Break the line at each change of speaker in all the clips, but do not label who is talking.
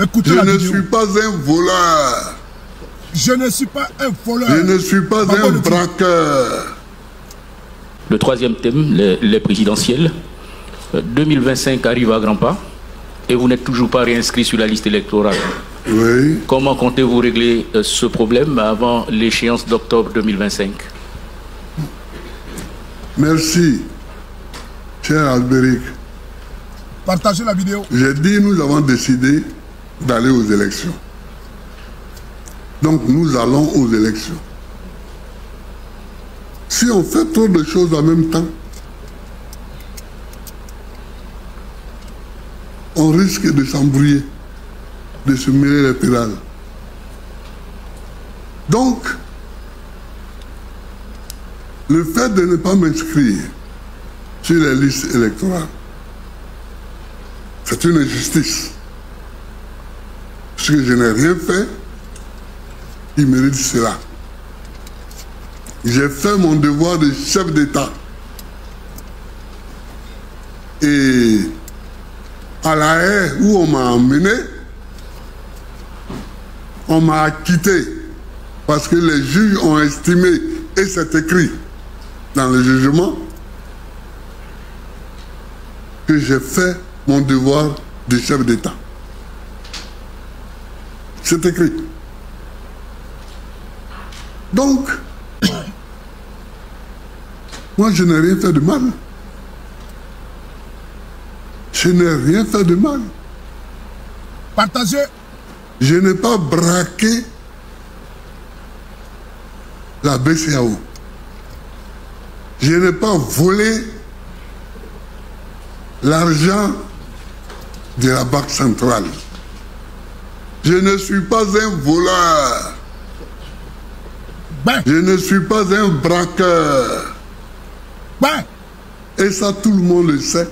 Écoutez
Je
la
ne
vidéo.
suis pas un voleur.
Je ne suis pas un voleur.
Je ne suis pas un braqueur.
Le troisième thème, les présidentielles. 2025 arrive à grands pas et vous n'êtes toujours pas réinscrit sur la liste électorale.
Oui.
Comment comptez-vous régler ce problème avant l'échéance d'octobre 2025?
Merci, cher Albéric.
Partagez la vidéo.
J'ai dit, nous avons décidé d'aller aux élections. Donc nous allons aux élections. Si on fait trop de choses en même temps, on risque de s'embrouiller, de se mêler les pédales. Donc, le fait de ne pas m'inscrire sur les listes électorales, c'est une injustice. Parce que je n'ai rien fait, il mérite cela. J'ai fait mon devoir de chef d'État. Et à la haie où on m'a emmené, on m'a acquitté parce que les juges ont estimé, et c'est écrit dans le jugement, que j'ai fait mon devoir de chef d'État. C'est écrit. Donc, moi je n'ai rien fait de mal. Je n'ai rien fait de mal.
Partagez.
Je n'ai pas braqué la BCEAO. Je n'ai pas volé l'argent de la Banque centrale. Je ne suis pas un voleur.
Ben.
Je ne suis pas un braqueur.
Ben.
Et ça, tout le monde le sait.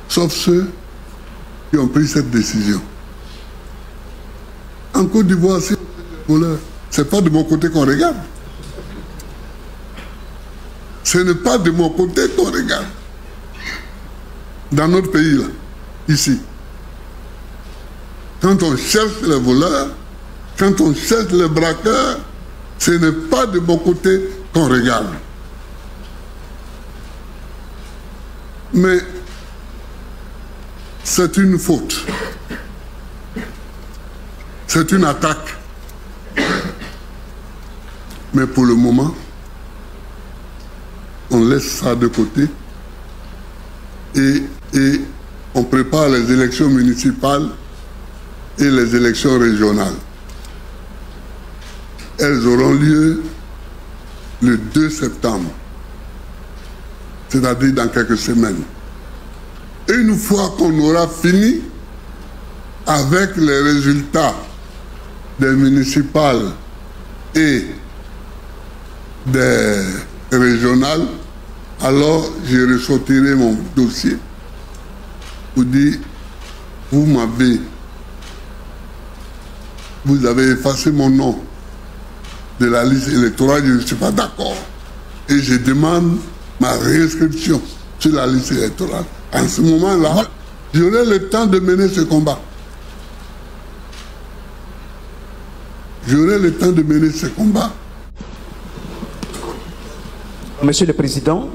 Sauf ceux qui ont pris cette décision. En Côte d'Ivoire, c'est voleur. C'est pas de mon côté qu'on regarde. Ce n'est pas de mon côté qu'on regarde. Dans notre pays, là, ici. Quand on cherche les voleurs, quand on cherche les braqueurs, ce n'est pas de mon côté qu'on regarde. Mais c'est une faute. C'est une attaque. Mais pour le moment, on laisse ça de côté et on prépare les élections municipales et les élections régionales. Elles auront lieu le 2 septembre, c'est-à-dire dans quelques semaines. Et une fois qu'on aura fini avec les résultats des municipales et des régionales, alors je ressortirai mon dossier pour dire, vous avez effacé mon nom de la liste électorale, je ne suis pas d'accord. Et je demande ma réinscription sur la liste électorale. En ce moment-là, j'aurai le temps de mener ce combat. J'aurai le temps de mener ce combat.
Monsieur le Président,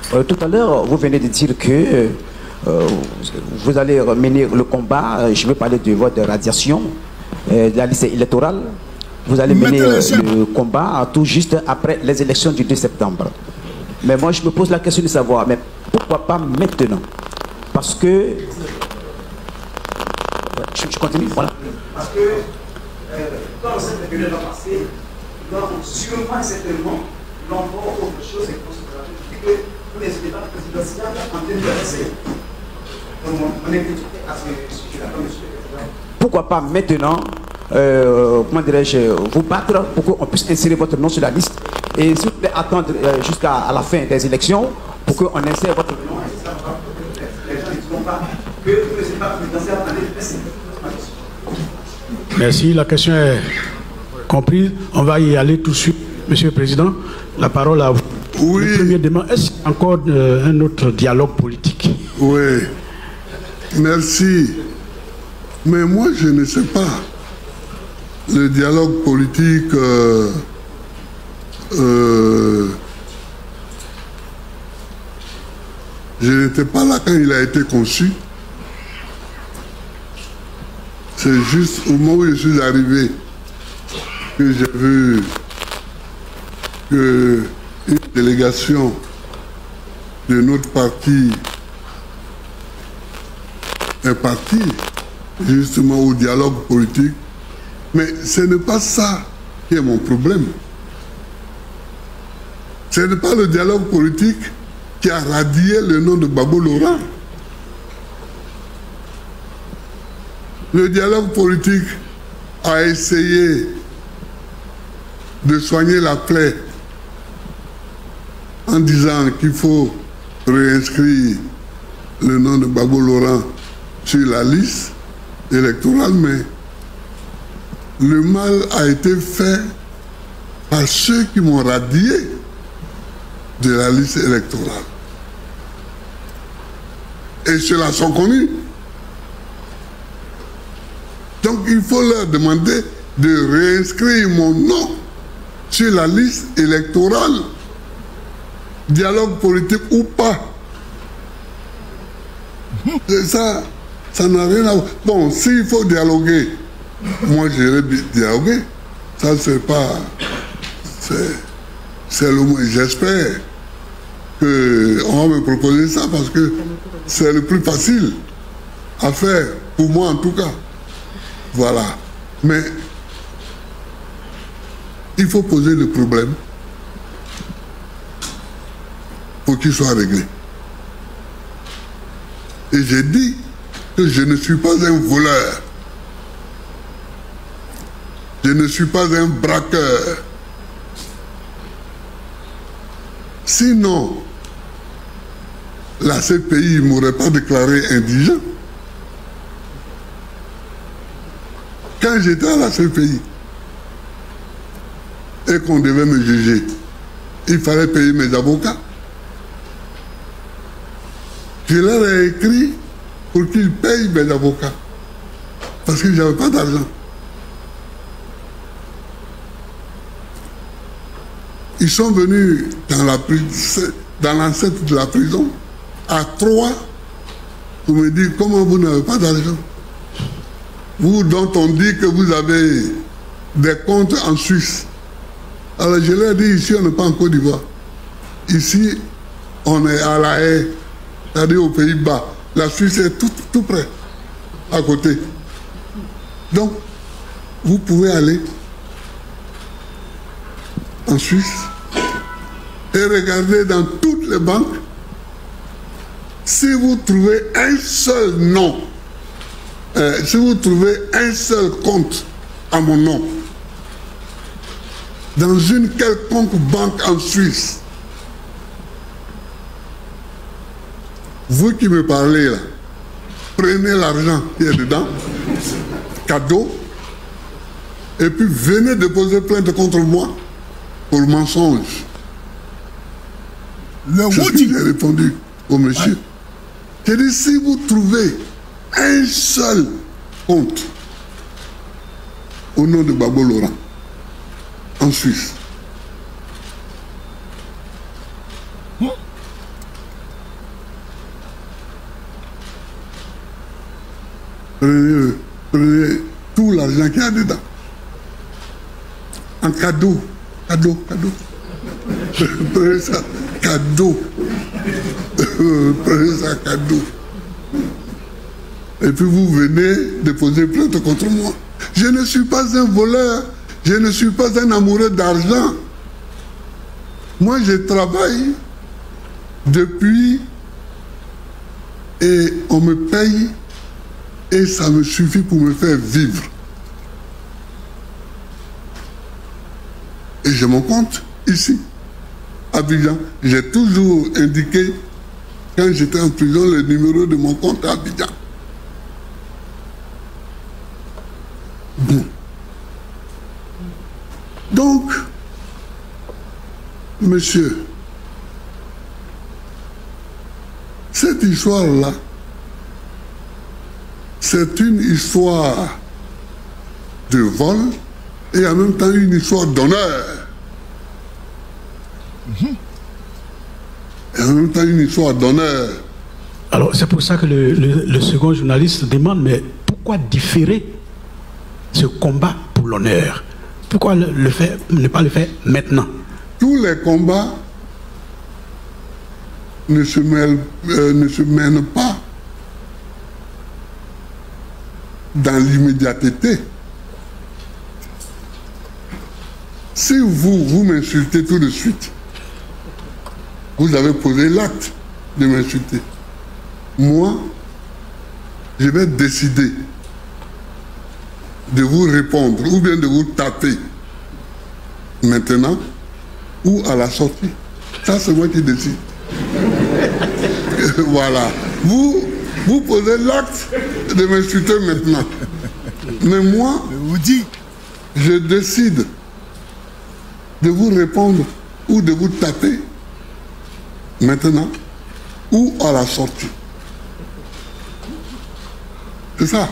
tout à l'heure, vous venez de dire que vous allez mener le combat, je veux parler de votre radiation, de la liste électorale. Vous allez mener le combat tout juste après les élections du 2 septembre. Mais moi, je me pose la question de savoir, mais pourquoi pas maintenant? Parce que... Je continue, voilà. Parce que quand cette période va passer, donc sûrement, certainement, l'on va autre chose et considérer que vous n'hésitez pas présidentielle en 2025. Donc, on est critiqué à ce sujet-là, monsieur le Président. Pourquoi pas maintenant, comment dirais-je, vous battre pour qu'on puisse insérer votre nom sur la liste et s'il vous plaît attendre jusqu'à la fin des élections pour qu'on insère votre nom et ça va les gens ne diront pas que vous n'êtes pas présidentiel en 2025.
Merci, la question est comprise. On va y aller tout de suite, Monsieur le Président. La parole à vous.
Oui.
Le premier demande, est-ce qu'il y a encore un autre dialogue politique?
Oui. Merci. Mais moi, je ne sais pas. Le dialogue politique, je n'étais pas là quand il a été conçu. C'est juste au moment où je suis arrivé que j'ai vu qu'une délégation de notre parti est partie justement au dialogue politique. Mais ce n'est pas ça qui est mon problème. Ce n'est pas le dialogue politique qui a radié le nom de Gbagbo Laurent. Le dialogue politique a essayé de soigner la plaie en disant qu'il faut réinscrire le nom de Gbagbo Laurent sur la liste électorale, mais le mal a été fait par ceux qui m'ont radié de la liste électorale. Et ceux-là sont connus. Donc il faut leur demander de réinscrire mon nom sur la liste électorale, dialogue politique ou pas. Et ça n'a rien à voir. Bon, s'il faut dialoguer, moi j'irai dialoguer. Ça c'est pas... C'est le moins. J'espère qu'on va me proposer ça parce que c'est le plus facile à faire, pour moi en tout cas. Voilà. Mais il faut poser le problème pour qu'il soit réglé. Et j'ai dit que je ne suis pas un voleur. Je ne suis pas un braqueur. Sinon, la CPI ne m'aurait pas déclaré indigent. Quand j'étais à la CPI et qu'on devait me juger, il fallait payer mes avocats. Je leur ai écrit pour qu'ils payent mes avocats. Parce que je n'avais pas d'argent. Ils sont venus dans l'enceinte de la prison, à 3, pour me dire comment vous n'avez pas d'argent. Vous dont on dit que vous avez des comptes en Suisse. Alors je leur ai dit, ici on n'est pas en Côte d'Ivoire. Ici on est à La Haye, c'est-à-dire aux Pays-Bas. La Suisse est tout près, à côté. Donc, vous pouvez aller en Suisse et regarder dans toutes les banques si vous trouvez un seul nom, si vous trouvez un seul compte à mon nom dans une quelconque banque en Suisse. Vous qui me parlez là, prenez l'argent qui est dedans, cadeau, et puis venez déposer plainte contre moi pour mensonge. C'est ce que j'ai répondu au monsieur. J'ai dit, si vous trouvez un seul compte au nom de Gbagbo Laurent en Suisse, prenez tout l'argent qu'il y a dedans en cadeau. Prenez ça, cadeau. Prenez ça, cadeau. Et puis vous venez déposer plainte contre moi. Je ne suis pas un voleur, je ne suis pas un amoureux d'argent. Moi, je travaille depuis et on me paye et ça me suffit pour me faire vivre. Et j'ai mon compte ici, à Abidjan. J'ai toujours indiqué, quand j'étais en prison, le numéro de mon compte à Abidjan. Bon. Donc, monsieur, cette histoire-là, c'est une histoire de vol et en même temps une histoire d'honneur. Et en même temps une histoire d'honneur.
Alors c'est pour ça que le second journaliste demande, mais pourquoi différer ce combat pour l'honneur? Pourquoi ne pas le faire maintenant?
Tous les combats ne se mènent pas dans l'immédiateté. Si vous m'insultez tout de suite, vous avez posé l'acte de m'insulter. Moi, je vais décider de vous répondre ou bien de vous taper maintenant ou à la sortie. Ça, c'est moi qui décide. Voilà. Vous posez l'acte de m'insulter maintenant. Mais moi, je décide de vous répondre ou de vous taper maintenant ou à la sortie. C'est ça.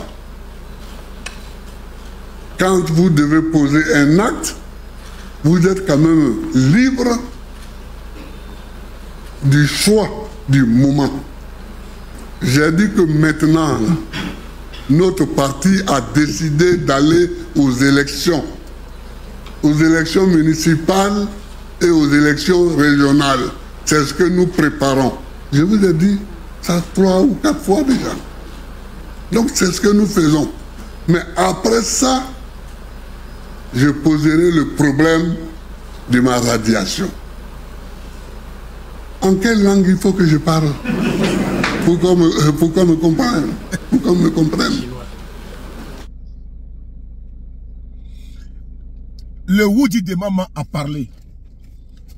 Quand vous devez poser un acte, vous êtes quand même libre du choix du moment. J'ai dit que maintenant, notre parti a décidé d'aller aux élections municipales et aux élections régionales. C'est ce que nous préparons. Je vous ai dit ça 3 ou 4 fois déjà. Donc c'est ce que nous faisons. Mais après ça, je poserai le problème de ma radiation. En quelle langue il faut que je parle pour qu'on me comprenne? Pour qu'on me comprenne.
Le Woody de Maman a parlé.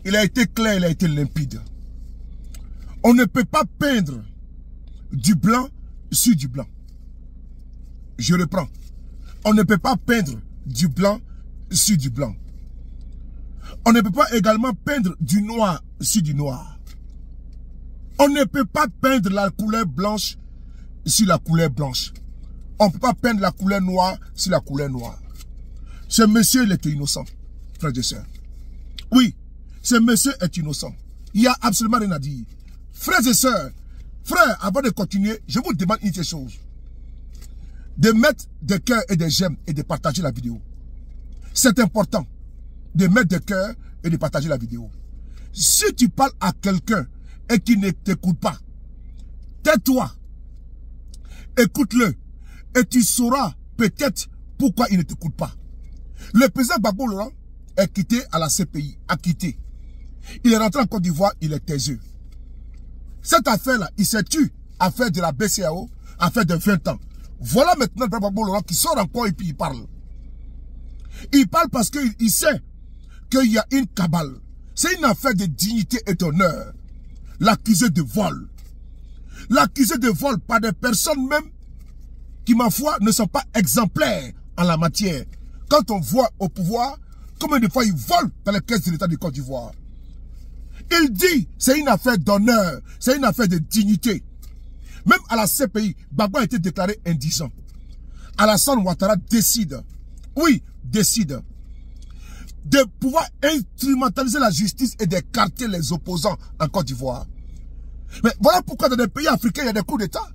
Il a été clair, il a été limpide. On ne peut pas peindre du blanc sur du blanc. Je reprends. On ne peut pas peindre du blanc sur du blanc. On ne peut pas également peindre du noir sur du noir. On ne peut pas peindre la couleur blanche sur la couleur blanche. On ne peut pas peindre la couleur noire sur la couleur noire. Ce monsieur, il était innocent, frères et sœurs. Oui, ce monsieur est innocent. Il n'y a absolument rien à dire. Frères et sœurs, frères, avant de continuer, je vous demande une chose. De mettre des cœurs et des j'aime et de partager la vidéo. C'est important de mettre des cœurs et de partager la vidéo. Si tu parles à quelqu'un et qui ne t'écoute pas, tais-toi. Écoute-le. Et tu sauras peut-être pourquoi il ne t'écoute pas. Le président Gbagbo Laurent est quitté à la CPI, a quitté. Il est rentré en Côte d'Ivoire, il est taiseux. Cette affaire-là, il s'est tué, affaire de la BCAO, affaire de 20 ans. Voilà maintenant le président Gbagbo Laurent qui sort encore et puis il parle. Il parle parce qu'il sait qu'il y a une cabale. C'est une affaire de dignité et d'honneur. L'accusé de vol. L'accusé de vol par des personnes même qui, ma foi, ne sont pas exemplaires en la matière. Quand on voit au pouvoir, combien de fois ils volent dans les caisses de l'État de Côte d'Ivoire. Il dit, c'est une affaire d'honneur, c'est une affaire de dignité. Même à la CPI, Gbagbo a été déclaré indigent. Alassane Ouattara décide, oui, décide, de pouvoir instrumentaliser la justice et d'écarter les opposants en Côte d'Ivoire. Mais voilà pourquoi dans des pays africains, il y a des coups d'État.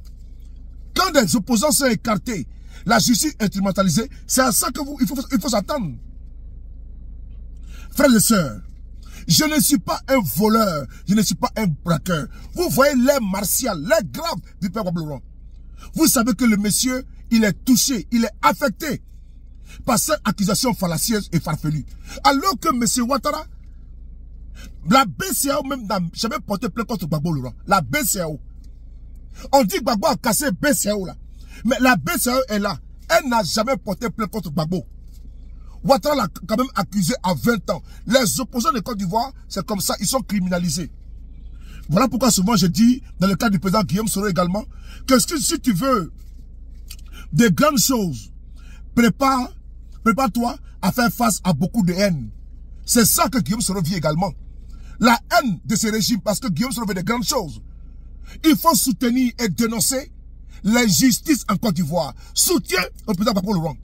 Quand des opposants sont écartés, la justice instrumentalisée, c'est à ça qu'il faut s'attendre. Frères et sœurs, je ne suis pas un voleur, je ne suis pas un braqueur. Vous voyez l'air martial, l'air grave du père Gbagbo Laurent. Vous savez que le monsieur, il est touché, il est affecté par cette accusation fallacieuse et farfelue. Alors que monsieur Ouattara, la BCAO même n'a jamais porté plainte contre Gbagbo Laurent. La BCAO. On dit que Gbagbo a cassé BCAO là. Mais la BCAO est là. Elle n'a jamais porté plainte contre Gbagbo. Ouattara l'a quand même accusé à 20 ans. Les opposants de Côte d'Ivoire, c'est comme ça, ils sont criminalisés. Voilà pourquoi souvent je dis, dans le cas du président Guillaume Soro également, que si tu veux de grandes choses, prépare-toi à faire face à beaucoup de haine. C'est ça que Guillaume Soro vit également. La haine de ce régime, parce que Guillaume Soro veut de grandes choses. Il faut soutenir et dénoncer l'injustice en Côte d'Ivoire. Soutien au président Papa Laurent.